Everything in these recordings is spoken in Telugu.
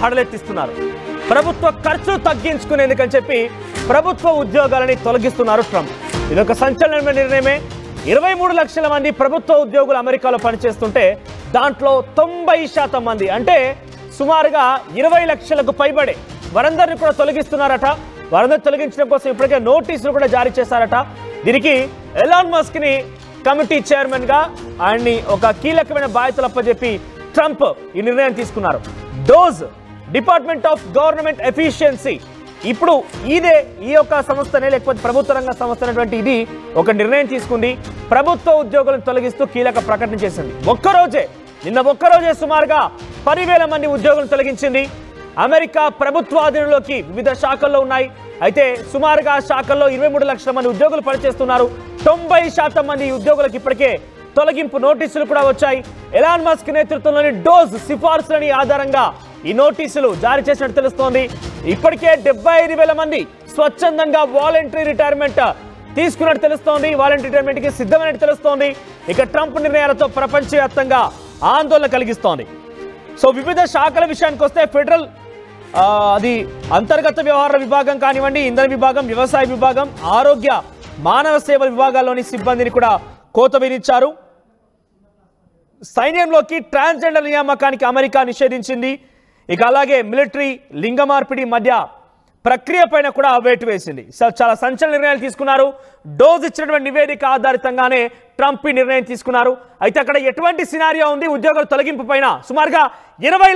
హడలెత్తిస్తున్నారు. ప్రభుత్వ ఖర్చు తగ్గించుకునేందుకని చెప్పి ప్రభుత్వ ఉద్యోగాలని తొలగిస్తున్నారు ట్రంప్. ఇదొక సంచలనమైన నిర్ణయమే. 23 లక్షల మంది ప్రభుత్వ ఉద్యోగులు అమెరికాలో పనిచేస్తుంటే దాంట్లో 90% మంది అంటే సుమారుగా 20 లక్షలకు పైబడే వారందరినీ కూడా తొలగిస్తున్నారట. వారందరూ తొలగించడం కోసం ఇప్పటికే నోటీసులు కూడా జారీ చేశారట. దీనికి ఎలాన్ మస్క్ ని కమిటీ చైర్మన్ గా ఆయన్ని ఒక కీలకమైన బాధ్యతలు అప్పచెప్పి ట్రంప్ ఈ నిర్ణయం తీసుకున్నారు. DOGE department of government efficiency ఇప్పుడు ఈ యొక్క సంస్థనే లేకపోతే ప్రభుత్వ రంగ సంస్థ అనేటువంటి ఇది ఒక నిర్ణయం తీసుకుంది. ప్రభుత్వ ఉద్యోగులను తొలగిస్తూ కీలక ప్రకటన చేసింది. నిన్న ఒక్కరోజే సుమారుగా 10,000 మంది ఉద్యోగులను తొలగించింది. అమెరికా ప్రభుత్వాధీనంలోకి వివిధ శాఖల్లో ఉన్నాయి. అయితే సుమారుగా శాఖల్లో 23 లక్షల మంది ఉద్యోగులు పనిచేస్తున్నారు. 90% మంది ఉద్యోగులకు ఇప్పటికే తొలగింపు నోటీసులు కూడా వచ్చాయి. ఎలాన్ మస్క్ నేతృత్వంలోని డోజ్ సిఫార్సులని ఆధారంగా ఈ నోటీసులు జారీ చేసినట్టు తెలుస్తోంది. ఇప్పటికే 75,000 మంది స్వచ్ఛందంగా వాలంటరీ రిటైర్మెంట్ తీసుకున్నట్టు తెలుస్తోంది. వాలంటరీ రిటైర్మెంట్ కి సిద్ధమైనట్టు తెలుస్తోంది. ఇక ట్రంప్ నిర్ణయాలతో ప్రపంచవ్యాప్తంగా ఆందోళన కలిగిస్తోంది. సో వివిధ శాఖల విషయానికి వస్తే ఫెడరల్ అది అంతర్గత వ్యవహారాల విభాగం కానివ్వండి, ఇంధన విభాగం, వ్యవసాయ విభాగం, ఆరోగ్య మానవ సేవల విభాగాల్లోని సిబ్బందిని కూడా కోత విధించారు. సైన్యంలోకి ట్రాన్స్జెండర్ నియామకానికి అమెరికా నిషేధించింది. ఇక అలాగే మిలిటరీ లింగ మార్పిడి మధ్య ప్రక్రియ పైన కూడా వేటు వేసింది. చాలా సంచలన నిర్ణయాలు తీసుకున్నారు. డోజ్ ఇచ్చినటువంటి నివేదిక ఆధారితంగానే ట్రంప్ ఈ నిర్ణయం తీసుకున్నారు. అయితే అక్కడ ఎటువంటి సినారియో ఉంది ఉద్యోగాల తొలగింపు పైన? సుమారుగా 20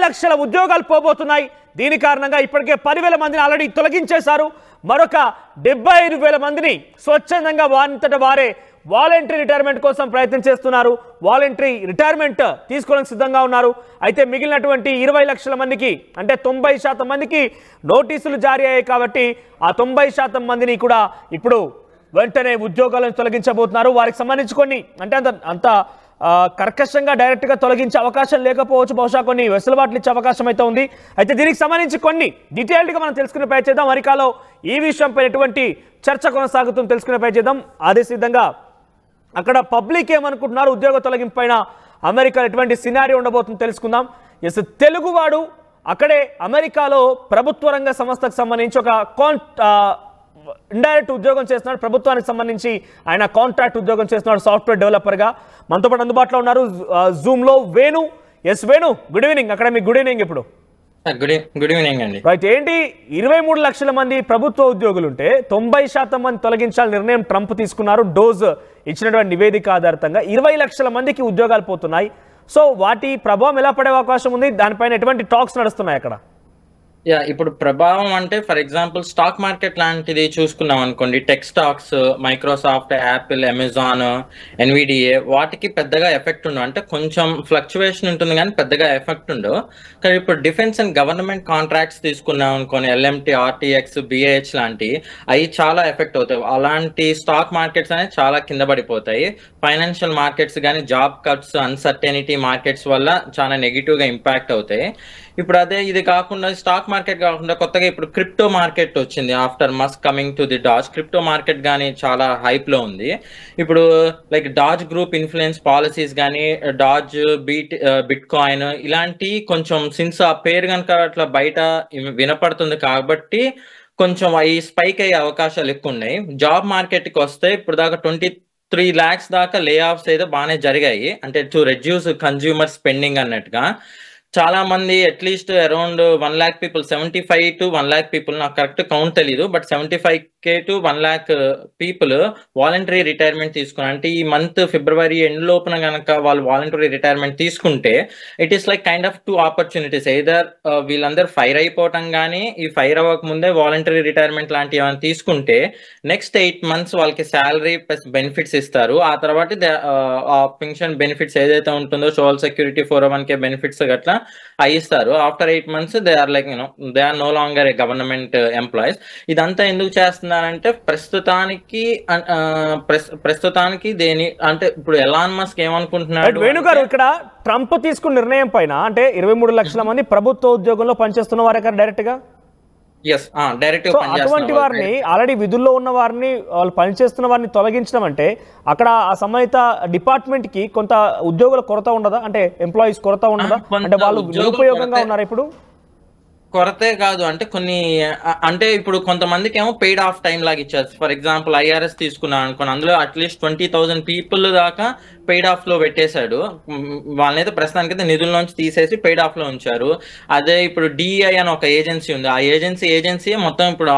లక్షల ఉద్యోగాలు పోబోతున్నాయి. దీని కారణంగా ఇప్పటికే 10,000 మందిని ఆల్రెడీ తొలగించేశారు. మరొక 75,000 మందిని స్వచ్ఛందంగా వారంతట వారే వాలంటరీ రిటైర్మెంట్ కోసం ప్రయత్నం చేస్తున్నారు. వాలంటరీ రిటైర్మెంట్ తీసుకోవడానికి సిద్ధంగా ఉన్నారు. అయితే మిగిలినటువంటి 20 లక్షల మందికి అంటే 90% మందికి నోటీసులు జారీ అయ్యాయి. కాబట్టి ఆ 90% మందిని కూడా ఇప్పుడు వెంటనే ఉద్యోగాలను తొలగించబోతున్నారు. వారికి సంబంధించి కొన్ని అంటే అంత కర్కశంగా డైరెక్ట్గా తొలగించే అవకాశం లేకపోవచ్చు. బహుశా కొన్ని వెసులుబాట్లు ఇచ్చే అవకాశం అయితే ఉంది. అయితే దీనికి సంబంధించి కొన్ని డీటెయిల్డ్గా మనం తెలుసుకునే ప్రయత్నం చేద్దాం. అమెరికాలో ఈ విషయంపై ఎటువంటి చర్చ కొనసాగుతుందో తెలుసుకునే ప్రయత్నం చేద్దాం. అదే సిద్ధంగా అక్కడ పబ్లిక్ ఏమనుకుంటున్నారు ఉద్యోగ తొలగింపు పైన, అమెరికా ఎటువంటి సినారియో ఉండబోతుందో తెలుసుకుందాం. ఎస్, తెలుగువాడు అక్కడే అమెరికాలో ప్రభుత్వ రంగ సంస్థకు సంబంధించి ఒక ఇండైరెక్ట్ ఉద్యోగం చేస్తున్నాడు. ప్రభుత్వానికి సంబంధించి ఆయన కాంట్రాక్ట్ ఉద్యోగం చేస్తున్నాడు సాఫ్ట్వేర్ డెవలపర్గా. మనతో పాటు అందుబాటులో ఉన్నారు జూమ్లో Venu. Yes Venu, good evening. అక్కడ మీకు గుడ్ ఈవినింగ్. ఇప్పుడు గుడ్ ఈవినింగ్ అండి. రైట్, ఏంటి 23 లక్షల మంది ప్రభుత్వ ఉద్యోగులు ఉంటే 90% మంది తొలగించాలని నిర్ణయం ట్రంప్ తీసుకున్నారు. డోజ్ ఇచ్చినటువంటి నివేదిక ఆధారితంగా 20 లక్షల మందికి ఉద్యోగాలు పోతున్నాయి. సో వాటి ప్రభావం ఎలా పడే అవకాశం ఉంది? దానిపైన ఎటువంటి టాక్స్ నడుస్తున్నాయి అక్కడ? ఇప్పుడు ప్రభావం అంటే ఫర్ ఎగ్జాంపుల్ స్టాక్ మార్కెట్ లాంటిది చూసుకున్నాం అనుకోండి, tech stocks, Microsoft, Apple, Amazon, NVDA, వాటికి పెద్దగా ఎఫెక్ట్ ఉండవు. అంటే కొంచెం ఫ్లక్చువేషన్ ఉంటుంది కానీ పెద్దగా ఎఫెక్ట్ ఉండవు. కానీ ఇప్పుడు డిఫెన్స్ అండ్ గవర్నమెంట్ కాంట్రాక్ట్స్ తీసుకున్నాం అనుకోని, ఎల్ఎంటీ, ఆర్టీఎక్స్, బిఏహెచ్ లాంటి అవి చాలా ఎఫెక్ట్ అవుతాయి. అలాంటి స్టాక్ మార్కెట్స్ అనేది చాలా కింద పడిపోతాయి. ఫైనాన్షియల్ మార్కెట్స్ కానీ జాబ్ కట్స్, అన్సర్టెనిటీ మార్కెట్స్ వల్ల చాలా నెగిటివ్గా ఇంపాక్ట్ అవుతాయి. ఇప్పుడు అదే ఇది కాకుండా స్టాక్ మార్కెట్ కాకుండా కొత్తగా ఇప్పుడు క్రిప్టో మార్కెట్ వచ్చింది. After Musk coming to the DOGE, crypto market కానీ చాలా హైప్ లో ఉంది. ఇప్పుడు like DOGE group influence policies కానీ, డాజ్ బిట్ కాయిన్ ఇలాంటి కొంచెం సిన్స్ ఆ పేరు కనుక అట్లా బయట వినపడుతుంది కాబట్టి కొంచెం అవి స్పైక్ అయ్యే అవకాశాలు ఎక్కువ ఉన్నాయి. జాబ్ మార్కెట్కి వస్తే ఇప్పుడు దాకా 23 lakhs దాకా లే ఆఫ్స్ అయితే బాగానే జరిగాయి. అంటే టు రెడ్యూస్ కన్జ్యూమర్ స్పెండింగ్ అన్నట్టుగా చాలా మంది at least around 1 lakh people, 75 to 1 lakh people, నాకు కరెక్ట్ కౌంట్ తెలీదు, but 75K to 1 lakh people voluntary retirement తీసుకున్నారు. అంటే ఈ మంత్ ఫిబ్రవరి ఎండ్ లోపున కనుక వాళ్ళు వాలంటరీ రిటైర్మెంట్ తీసుకుంటే it is like kind of 2 opportunities. Either వీళ్ళందరూ ఫైర్ అయిపోవటం కానీ, ఈ ఫైర్ అవ్వక ముందే వాలంటరీ రిటైర్మెంట్ లాంటివి ఏమైనా తీసుకుంటే నెక్స్ట్ 8 months వాళ్ళకి శాలరీ ప్లస్ బెనిఫిట్స్ ఇస్తారు. ఆ తర్వాత ఆ పెన్షన్ బెనిఫిట్స్ ఏదైతే ఉంటుందో సోషల్ సెక్యూరిటీ, 401k బెనిఫిట్స్ గట్లా ఇస్తారు. After 8 months they are like they are no longer a government employees. ఇదంతా ఎందుకు చేస్తున్నారంటే ప్రస్తుతానికి దేని అంటే ఇప్పుడు ఎలాన్ మస్క్ ఏమనుకుంటున్నాడు? వేణు గారు, ఇక్కడ ట్రంప్ తీసుకున్న నిర్ణయం పైన అంటే 23 లక్షల మంది ప్రభుత్వ ఉద్యోగంలో పనిచేస్తున్న వారు డైరెక్ట్ గా ఎస్ డైరెక్ట్ సో అటువంటి వారిని ఆల్రెడీ విధుల్లో ఉన్న వారిని వాళ్ళు పనిచేస్తున్న వారిని తొలగించడం అంటే అక్కడ ఆ సంబంధిత డిపార్ట్మెంట్ కి కొంత ఉద్యోగుల కొరత ఉండదా, అంటే ఎంప్లాయీస్ కొరత ఉండదా, అంటే వాళ్ళు నిరుపయోగంగా ఉన్నారు ఇప్పుడు? కొరతే కాదు, అంటే కొన్ని అంటే ఇప్పుడు కొంతమందికి ఏమో పెయిడ్ ఆఫ్ టైం లాగా ఇచ్చారు. ఫర్ ఎగ్జాంపుల్ ఐఆర్ఎస్ తీసుకున్నాను అనుకోండి, అందులో అట్లీస్ట్ 20,000 పీపుల్ దాకా పెయిడ్ ఆఫ్ లో పెట్టేశాడు. వాళ్ళనైతే ప్రస్తుతానికైతే నిధుల్లోంచి తీసేసి పెయిడ్ ఆఫ్ లో ఉంచారు. అదే ఇప్పుడు డిఐ అని ఒక ఏజెన్సీ ఉంది, ఆ ఏజెన్సీ మొత్తం ఇప్పుడు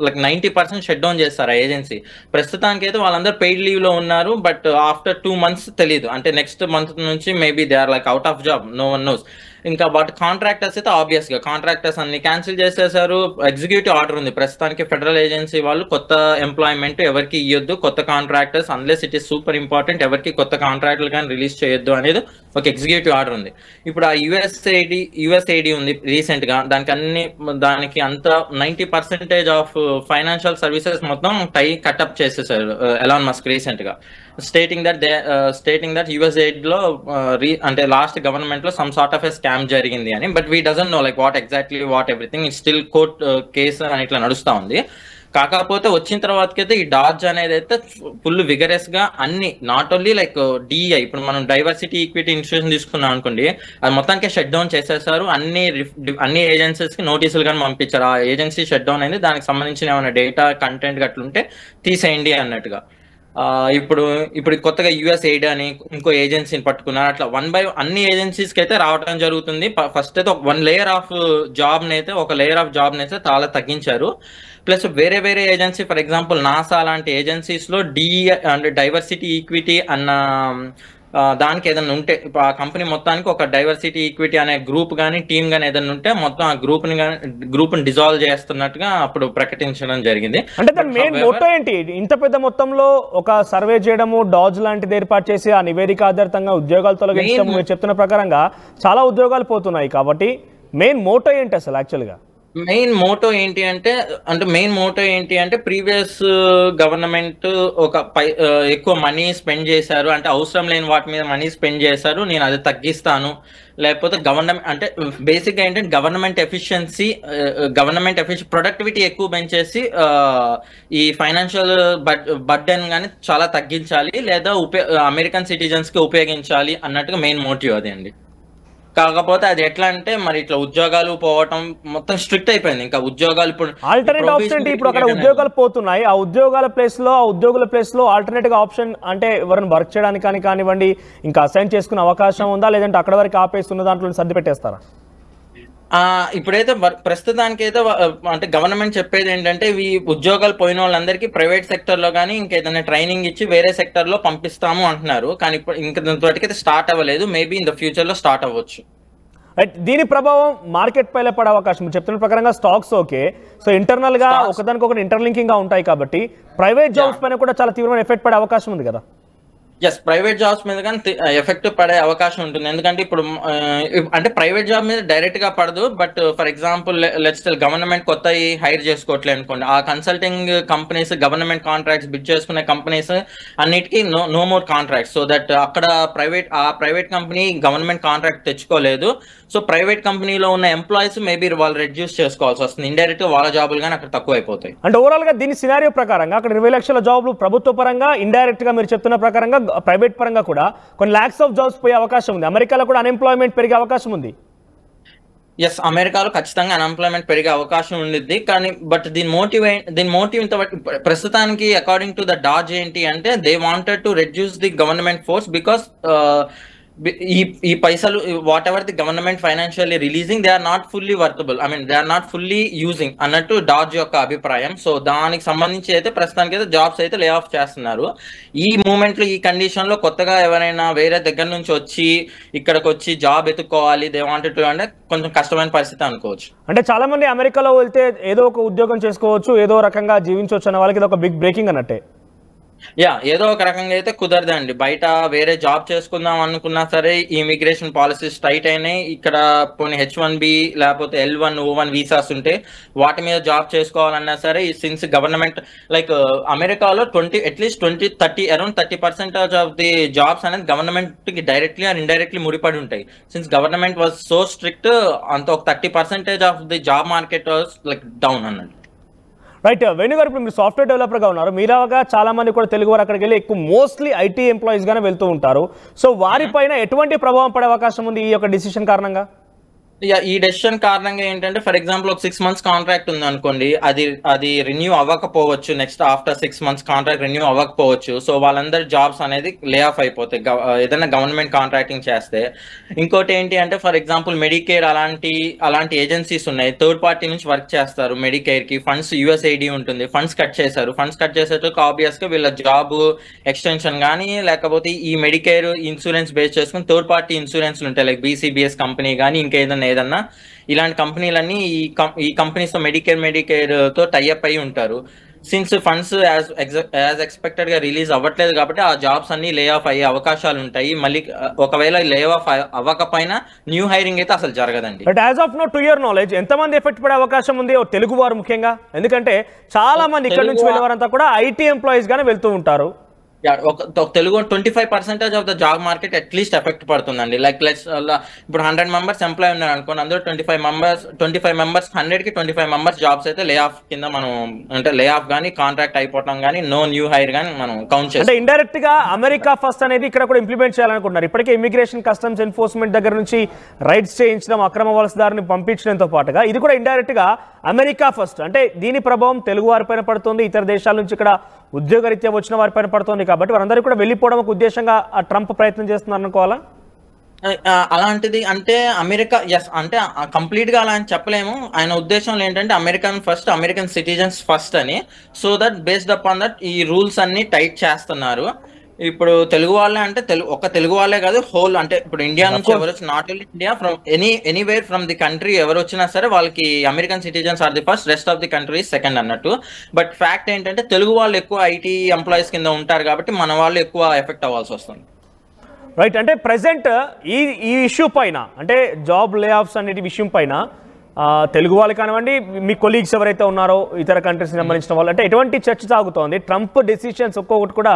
లైక్ 90% షట్ డౌన్ చేస్తారు ఆ ఏజెన్సీ. ప్రస్తుతానికైతే వాళ్ళందరూ పెయిడ్ లీవ్ లో ఉన్నారు, బట్ ఆఫ్టర్ 2 months తెలియదు, అంటే నెక్స్ట్ మంత్ నుంచి maybe they are like out of job, no one knows. ఇంకా బట్ కాంట్రాక్టర్స్ అయితే ఆబ్వియస్ గా కాంట్రాక్టర్స్ అన్ని క్యాన్సిల్ చేసేసారు. ఎగ్జిక్యూటివ్ ఆర్డర్ ఉంది ప్రస్తుతానికి, ఫెడరల్ ఏజెన్సీ వాళ్ళు కొత్త ఎంప్లాయ్మెంట్ ఎవరికి ఇవ్వద్దు, కొత్త contractors unless it is super important ఎవరికి కొత్త కాంట్రాక్టులు కానీ రిలీజ్ చేయొద్దు అనేది ఒక ఎగ్జిక్యూటివ్ ఆర్డర్ ఉంది. ఇప్పుడు ఆ యుఎస్ఐడి ఉంది రీసెంట్ గా, దానికి అంత 90% ఆఫ్ ఫైనాన్షియల్ సర్వీసెస్ మొత్తం కటప్ చేసేసారు ఎలాన్ మస్క్ రీసెంట్ గా, స్టేటింగ్ దట్ యుఎస్ఐడి లో అంటే లాస్ట్ గవర్నమెంట్ లో some sort of a scam జరిగింది అని. But we doesn't know like what exactly what everything, it still court case అని ఇట్లా నడుస్తా ఉంది. కాకపోతే వచ్చిన తర్వాతకైతే ఈ డాడ్జ్ అనేది అయితే ఫుల్ విగరస్ గా అన్ని, నాట్ ఓన్లీ లైక్ డిఐ, ఇప్పుడు మనం డైవర్సిటీ ఈక్విటీ ఇన్స్టిట్యూషన్ తీసుకున్నాం అనుకోండి, అది మొత్తానికి షట్ డౌన్ చేసేసారు. అన్ని ఏజెన్సీస్ కి నోటీసులు కానీ పంపించారు, ఆ ఏజెన్సీ షట్ డౌన్ అయింది, దానికి సంబంధించిన ఏమైనా డేటా కంటెంట్ అట్లుంటే తీసేయండి అన్నట్టుగా. ఇప్పుడు కొత్తగా యుఎస్ఐడి అని ఇంకో ఏజెన్సీని పట్టుకున్నారు. అట్లా వన్ బై అన్ని ఏజెన్సీస్కి అయితే రావడం జరుగుతుంది. ఫస్ట్ అయితే ఒక లేయర్ ఆఫ్ జాబ్ అయితే చాలా తగ్గించారు. ప్లస్ వేరే ఏజెన్సీ, ఫర్ ఎగ్జాంపుల్ నాసా లాంటి ఏజెన్సీస్ లో డిఈ అంటే డైవర్సిటీ ఈక్విటీ అన్న దానికి ఏదైనా ఉంటే, ఆ కంపెనీ మొత్తానికి ఒక డైవర్సిటీ ఈక్విటీ అనే గ్రూప్ కానీ టీమ్ కానీ ఏదైనా ఉంటే మొత్తం ఆ గ్రూప్ ని డిజాల్వ్ చేస్తున్నట్టుగా అప్పుడు ప్రకటించడం జరిగింది. అంటే దాని మెయిన్ మోటో ఏంటి? ఇంత పెద్ద మొత్తంలో ఒక సర్వే చేయడము, డాజ్ లాంటిది ఏర్పాటు చేసి ఆ నివేదిక ఆధారితంగా ఉద్యోగాలు తొలగించడం, మీరు చెప్తున్న ప్రకారంగా చాలా ఉద్యోగాలు పోతున్నాయి కాబట్టి మెయిన్ మోటో ఏంటి అసలు యాక్చువల్గా? మెయిన్ మోటో ఏంటి అంటే ప్రీవియస్ గవర్నమెంట్ ఎక్కువ మనీ స్పెండ్ చేశారు, అంటే అవసరం లేని వాటి మీద మనీ స్పెండ్ చేశారు, నేను అది తగ్గిస్తాను. లేకపోతే గవర్నమెంట్ అంటే బేసిక్ గా ఏంటంటే గవర్నమెంట్ ఎఫిషియన్సీ ప్రొడక్టివిటీ ఎక్కువ పెంచేసి ఈ ఫైనాన్షియల్ బర్డెన్ కానీ చాలా తగ్గించాలి, లేదా అమెరికన్ సిటిజన్స్ కి ఉపయోగించాలి అన్నట్టుగా మెయిన్ మోటివ్ అది అండి. కాకపోతే అది ఎట్లా అంటే మరి ఇట్లా ఉద్యోగాలు పోవటం మొత్తం స్ట్రిక్ట్ అయిపోయింది. ఇంకా ఉద్యోగాలు ఇప్పుడు ఆల్టర్నేట్ ఆప్షన్, ఇప్పుడు అక్కడ ఉద్యోగాలు పోతున్నాయి, ఆ ఉద్యోగుల ప్లేస్ లో ఆల్టర్నేటివ్ ఆప్షన్ అంటే ఎవరైనా వర్క్ చేయడానికి కానివ్వండి, ఇంకా అసైన్ చేసుకునే అవకాశం ఉందా, లేదంటే అక్కడ వరకు ఆపేస్తున్న దాంట్లో సర్ది పెట్టేస్తారా? ఇప్పుడైతే ప్రస్తుతానికి అయితే అంటే గవర్నమెంట్ చెప్పేది ఏంటంటే ఈ ఉద్యోగాలు పోయిన వాళ్ళందరికీ ప్రైవేట్ సెక్టర్ లో కానీ ఇంకేదైనా ట్రైనింగ్ ఇచ్చి వేరే సెక్టర్ లో పంపిస్తాము అంటున్నారు. కానీ ఇప్పుడు ఇంకా దానితోటికైతే స్టార్ట్ అవ్వలేదు, మేబీ ఇన్ ద ఫ్యూచర్ లో స్టార్ట్ అవ్వచ్చు. దీని ప్రభావం మార్కెట్ పైన పడే అవకాశం చెప్తున్న ప్రకారంగా స్టాక్స్ ఓకే, సో ఇంటర్నల్ గా ఒకదానికొకటి ఇంటర్లింకింగ్ గా ఉంటాయి కాబట్టి ప్రైవేట్ జాబ్స్ పైన కూడా చాలా తీవ్రమైన ఎఫెక్ట్ పడే అవకాశం ఉంది కదా? ఎస్, ప్రైవేట్ జాబ్స్ మీద కానీ ఎఫెక్ట్ పడే అవకాశం ఉంటుంది. ఎందుకంటే ఇప్పుడు అంటే ప్రైవేట్ జాబ్ మీద డైరెక్ట్ గా పడదు, but for example let's tell government కొత్త హైర్ చేసుకోవట్లేదు అనుకోండి, ఆ consulting companies government contracts bid చేసుకునే కంపెనీస్ అన్నిటికీ no more contracts. So that అక్కడ ప్రైవేట్ కంపెనీ గవర్నమెంట్ కాంట్రాక్ట్ తెచ్చుకోలేదు, సో ప్రైవేట్ కంపెనీలో ఉన్న ఎంప్లాయీస్ మేబీ వాళ్ళు రెడ్యూస్ చేసుకోవాల్సి వస్తుంది, ఇండైరెక్ట్ వాళ్ళ జాబులు కానీ అక్కడ తక్కువ అయిపోతాయి. అంటే ఓవరాల్ గా దీని సినారియో ప్రకారంగా అక్కడ 20 లక్షల జాబ్లు ప్రభుత్వ పరంగా, ఇండైరెక్ట్ గా మీరు చెప్తున్న ప్రకారంగా ప్రైవేట్ పరంగా కూడా కొన్ని లాక్స్ ఆఫ్ జాబ్స్ పోయే అవకాశం ఉంది. అమెరికాలో కూడా అన్ఎంప్లాయ్మెంట్ పెరిగే అవకాశం ఉంది. ఎస్, అమెరికాలో ఖచ్చితంగా అన్ఎంప్లాయ్మెంట్ పెరిగే అవకాశం ఉండిద్ది. కానీ బట్ దీని మోటివ్ ఇంత ప్రస్తుతానికి అకార్డింగ్ టు ద డాజ్ ఏంటి అంటే they wanted to reduce the government force because ఈ పైసలు whatever the government financially releasing they are not fully worthable, I mean they are not fully using అన్నట్టు డాజ్ యొక్క అభిప్రాయం. సో దానికి సంబంధించి అయితే ప్రస్తుతానికి అయితే జాబ్స్ అయితే లే ఆఫ్ చేస్తున్నారు. ఈ మూమెంట్ లో ఈ కండిషన్ లో కొత్తగా ఎవరైనా వేరే దగ్గర నుంచి వచ్చి ఇక్కడికి వచ్చి జాబ్ ఎత్తుకోవాలి దే వాంటెడ్ టు అంటే కొంచెం కష్టమైన పరిస్థితి అనుకోవచ్చు. అంటే చాలా మంది అమెరికాలో వెళ్తే ఏదో ఒక ఉద్యోగం చేసుకోవచ్చు, ఏదో రకంగా జీవించవచ్చు అన్న వాళ్ళకి ఇది ఒక బిగ్ బ్రేకింగ్ అన్నట్టే. ఏదో ఒక రకంగా అయితే కుదరదండి. బయట వేరే జాబ్ చేసుకుందాం అనుకున్నా సరే ఇమిగ్రేషన్ పాలసీస్ టైట్ అయినాయి. ఇక్కడ పోనీ H1B లేకపోతే L1 O1 వీసాస్ ఉంటే వాటి మీద జాబ్ చేసుకోవాలన్నా సరే సిన్స్ గవర్నమెంట్ లైక్ అమెరికాలో అట్లీస్ట్ 30% ఆఫ్ ది జాబ్స్ అనేది గవర్నమెంట్ కి డైరెక్ట్లీ అండ్ ఇండైరెక్ట్లీ ముడిపడి ఉంటాయి. Since government was so strict, అంత ఒక 30% of the job market was like down అన్నట్టు. రైట్. వేణుగారు, ఇప్పుడు మీరు సాఫ్ట్వేర్ డెవలపర్గా ఉన్నారు. మీలాగా చాలా మంది కూడా తెలుగు వారు అక్కడికి వెళ్ళి ఎక్కువ మోస్ట్లీ ఐటీ ఎంప్లాయీస్గానే వెళ్తూ ఉంటారు. సో వారిపైన ఎటువంటి ప్రభావం పడే అవకాశం ఉంది ఈ యొక్క డిసిషన్ కారణంగా? ఈ డెసిషన్ కారణంగా ఏంటంటే, ఫర్ ఎగ్జాంపుల్ ఒక 6 months కాంట్రాక్ట్ ఉంది అనుకోండి, అది రెన్యూ అవ్వకపోవచ్చు. Next after 6 months contract renew అవ్వకపోవచ్చు. సో వాళ్ళందరి జాబ్స్ అనేది లే ఆఫ్ అయిపోతాయి ఏదైనా గవర్నమెంట్ కాంట్రాక్టింగ్ చేస్తే. ఇంకోటి ఏంటి అంటే, ఫర్ ఎగ్జాంపుల్ మెడికేర్ అలాంటి ఏజెన్సీస్ ఉన్నాయి, థర్డ్ పార్టీ నుంచి వర్క్ చేస్తారు. మెడికేర్ కి ఫండ్స్ USAID ఉంటుంది, ఫండ్స్ కట్ చేశారు. ఫండ్స్ కట్ చేసేటప్పుడు ఆబ్వియస్ గా వీళ్ళ జాబ్ ఎక్స్టెన్షన్ కానీ లేకపోతే ఈ మెడికేర్ ఇన్సూరెన్స్ బేస్ చేసుకుని థర్డ్ పార్టీ ఇన్సూరెన్స్లు ఉంటాయి, లైక్ BCBS కంపెనీ కానీ ఇంకేదన్నా ఇలాంటి కంపెనీలన్నీ ఈ కంపెనీస్ తో మెడికేర్ తో టైఅప్ అయి ఉంటారు. సిన్స్ ఫండ్స్ యాజ్ ఎక్స్పెక్టెడ్ గా రిలీజ్ అవ్వట్లేదు కాబట్టి ఆ జాబ్స్ అన్ని లే ఆఫ్ అయ్యే అవకాశాలు ఉంటాయి. మళ్ళీ ఒకవేళ లే ఆఫ్ అవ్వకపోయినా న్యూ హైరింగ్ అయితే అసలు జరగదండి. But as of know to your knowledge ఎంతమంది ఎఫెక్ట్ పడే అవకాశం ఉంది తెలుగు వారు ముఖ్యంగా? ఎందుకంటే చాలా మంది ఇక్కడ నుంచి వెళ్ళేవారంతా కూడా ఐటీ ఎంప్లాయీస్ గానే వెళ్తూ ఉంటారు. Telugu 25% of the job market at least effect పడుతుందండి. లైక్ ఇప్పుడు 100 members ఎంప్లాయ్ ఉన్నారు అనుకోండి, అందులో 25 members 100కి 25 members జాబ్స్ అయితే లే ఆఫ్ కింద మనం అంటే లే ఆఫ్ కానీ కాంట్రాక్ట్ అయిపోవడం కానీ నో న్యూ హైర్ కానీ మనం కౌంట్ చేస్తాం. అంటే ఇండైరెక్ట్ గా అమెరికా ఫస్ట్ అనేది ఇక్కడ కూడా ఇంప్లిమెంట్ చేయాలనుకుంటున్నారు. ఇప్పటికే ఇమిగ్రేషన్ కస్టమ్స్ ఎన్ఫోర్స్మెంట్ దగ్గర నుంచి రైడ్స్ చేయించడం, అక్రమ వలసదారుని పంపించడంతో పాటుగా ఇది కూడా ఇండైరెక్ట్ గా అమెరికా ఫస్ట్. అంటే దీని ప్రభావం తెలుగు వారిపైన పడుతుంది, ఇతర దేశాల నుంచి ఇక్కడ ఉద్యోగరీత్యా వచ్చిన వారిపైన పడుతుంది. కాబట్టి వారందరూ కూడా వెళ్ళిపోవడం ఒక ఉద్దేశంగా ట్రంప్ ప్రయత్నం చేస్తున్నారు అనుకోవాలా? అలాంటిది అంటే అమెరికా అంటే కంప్లీట్ గా అలా అని చెప్పలేము. ఆయన ఉద్దేశంలో ఏంటంటే అమెరికన్ సిటిజన్స్ ఫస్ట్ అని. So that based upon that ఈ రూల్స్ అన్ని టైట్ చేస్తున్నారు. ఇప్పుడు తెలుగు వాళ్ళే అంటే ఒక తెలుగు వాళ్ళే కాదు, హోల్ అంటే ఇప్పుడు ఇండియా నుంచి ఎవరు వచ్చి not only India from anywhere from the country ఎవరు వచ్చినా సరే వాళ్ళకి American citizens are the first, rest of the country second అన్నట్టు. బట్ ఫ్యాక్ట్ ఏంటంటే తెలుగు వాళ్ళు ఎక్కువ ఐటీ ఎంప్లాయీస్ కింద ఉంటారు కాబట్టి మన వాళ్ళు ఎక్కువ ఎఫెక్ట్ అవ్వాల్సి వస్తుంది. రైట్. అంటే ప్రెసెంట్ ఈ ఇష్యూ పైన అంటే జాబ్ లే ఆఫ్స్ అనే విషయం పైన తెలుగు వాళ్ళు కానివ్వండి, మీ కొలీగ్స్ ఎవరైతే ఉన్నారో ఇతర కంట్రీస్కి సంబంధించిన వాళ్ళు, అంటే ఎటువంటి చర్చ సాగుతోంది? ట్రంప్ డెసిషన్స్ ఒక్కొక్కటి కూడా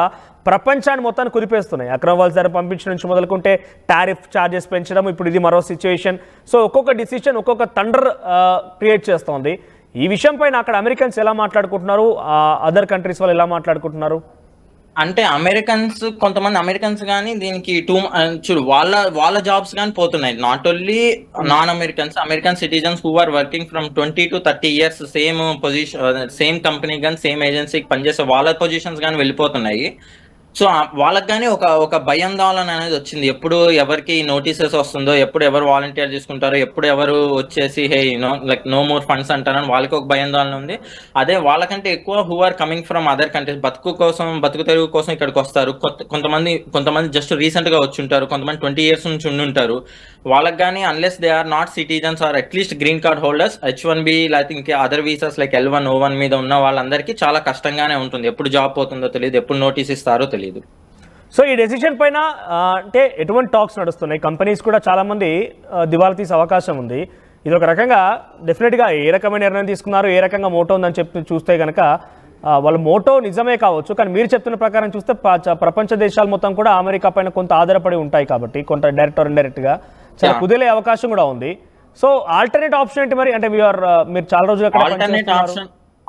ప్రపంచాన్ని మొత్తాన్ని కురిపేస్తున్నాయి. అక్రమ వలసదారులను పంపించడం నుంచి మొదలుకుంటే టారిఫ్ ఛార్జెస్ పెంచడం, ఇప్పుడు ఇది మరో సిచ్యువేషన్. సో ఒక్కొక్క డిసిషన్ ఒక్కొక్క థండర్ క్రియేట్ చేస్తోంది. ఈ విషయం పైన అక్కడ అమెరికన్స్ ఎలా మాట్లాడుకుంటున్నారు, అదర్ కంట్రీస్ వాళ్ళు ఎలా మాట్లాడుకుంటున్నారు? అంటే కొంతమంది అమెరికన్స్ కానీ దీనికి చూడు వాళ్ళ జాబ్స్ కానీ పోతున్నాయి. Not only non American citizens who are working from 20 to 30 years same position, same company కానీ సేమ్ ఏజెన్సీకి పనిచేసే వాళ్ళ పొజిషన్స్ కానీ వెళ్ళిపోతున్నాయి. సో వాళ్ళకి కానీ ఒక భయాందోళన అనేది వచ్చింది. ఎప్పుడు ఎవరికి నోటీసెస్ వస్తుందో, ఎప్పుడు ఎవరు వాలంటీర్ చేసుకుంటారో, ఎప్పుడు ఎవరు వచ్చేసి hey like no more funds అంటారని వాళ్ళకి ఒక భయాందోళన ఉంది. అదే వాళ్ళకంటే ఎక్కువ who are coming from other countries, బతుకు తెరుగు కోసం ఇక్కడికి వస్తారు. కొంతమంది జస్ట్ రీసెంట్ గా వచ్చి ఉంటారు, కొంతమంది 20 years నుంచి ఉండుంటారు. వాళ్ళకి కానీ unless they are not citizens or at least green card holders, H1B లేకపోతే ఇంకా other visas like L1 O1 మీద ఉన్న వాళ్ళందరికీ చాలా కష్టంగానే ఉంటుంది. ఎప్పుడు జాబ్ పోతుందో తెలియదు, ఎప్పుడు నోటీస్ ఇస్తారో తెలియదు. సో ఈ డెసిషన్ పైన అంటే ఎటువంటి టాక్స్ నడుస్తున్నాయి? కంపెనీస్ కూడా చాలా మంది దివాలా తీసే అవకాశం ఉంది. ఇది ఒక రకంగా డెఫినెట్గా ఏ రకమైన నిర్ణయం తీసుకున్నారు, ఏ రకంగా మోటో ఉందని చెప్పి చూస్తే కనుక వాళ్ళ మోటో నిజమే కావచ్చు. కానీ మీరు చెప్తున్న ప్రకారం చూస్తే ప్రపంచ దేశాలు మొత్తం కూడా అమెరికా పైన కొంత ఆధారపడి ఉంటాయి కాబట్టి కొంత డైరెక్ట్ ఆర్ ఇండైరెక్ట్గా చాలా కుదిలే అవకాశం కూడా ఉంది. సో ఆల్టర్నేట్ ఆప్షన్ ఏంటి మరి? అంటే మీరు చాలా రోజులు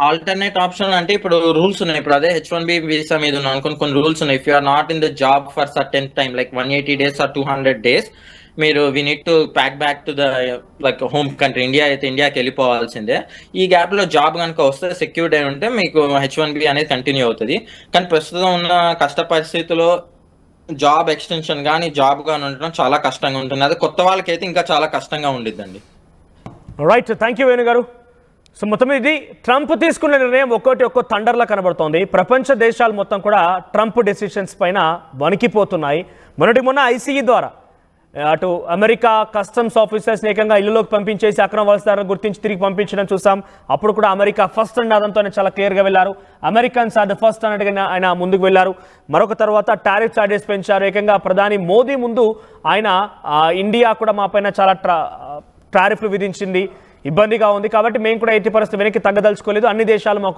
ఆల్టర్నేట్ ఆప్షన్ అంటే ఇప్పుడు రూల్స్ ఉన్నాయి. ఇప్పుడు అదే H1B వీసా మీద ఉన్న కొన్ని రూల్స్ ఉన్నాయి. If you are not in the job for certain time like 180 days or 200 days, మీరు we need to pack back to the like home country. India అయితే ఇండియాకి వెళ్ళిపోవాల్సిందే. ఈ గ్యాప్ లో జాబ్ కనుక వస్తే సెక్యూర్డ్ అయి ఉంటే మీకు H1B అనేది కంటిన్యూ అవుతుంది. కానీ ప్రస్తుతం ఉన్న కష్ట పరిస్థితుల్లో జాబ్ ఎక్స్టెన్షన్ కానీ జాబ్ కానీ ఉండడం చాలా కష్టంగా ఉంటుంది. అది కొత్త వాళ్ళకైతే ఇంకా చాలా కష్టంగా ఉండిద్దండి. రైట్, థ్యాంక్ యూ వేణు గారు. సో మొత్తం ఇది ట్రంప్ తీసుకున్న నిర్ణయం ఒక్క థండర్లా కనబడుతోంది. ప్రపంచ దేశాలు మొత్తం కూడా ట్రంప్ డెసిషన్స్ పైన వణికిపోతున్నాయి. మొన్న ICE ద్వారా అటు అమెరికా కస్టమ్స్ ఆఫీసర్స్ ఏకంగా ఇల్లులోకి పంపించేసి అక్రమ వలసదారులను గుర్తించి తిరిగి పంపించడం చూసాం. అప్పుడు కూడా అమెరికా ఫస్ట్ అండ్ అదంతో చాలా క్లియర్గా వెళ్ళారు. అమెరికన్స్ ఆర్ ద ఫస్ట్ అన్నట్టుగా ఆయన ముందుకు వెళ్ళారు. మరొక తర్వాత టారిఫ్ చార్జెస్ పెంచారు. ఏకంగా ప్రధాని మోదీ ముందు ఆయన ఇండియా కూడా మా పైన చాలా టారిఫ్లు విధించింది, ఇబ్బందిగా ఉంది కాబట్టి మేము కూడా ఎట్టి పరిస్థితి వెనక్కి తగ్గదలుచుకోలేదు, అన్ని దేశాలు మాకు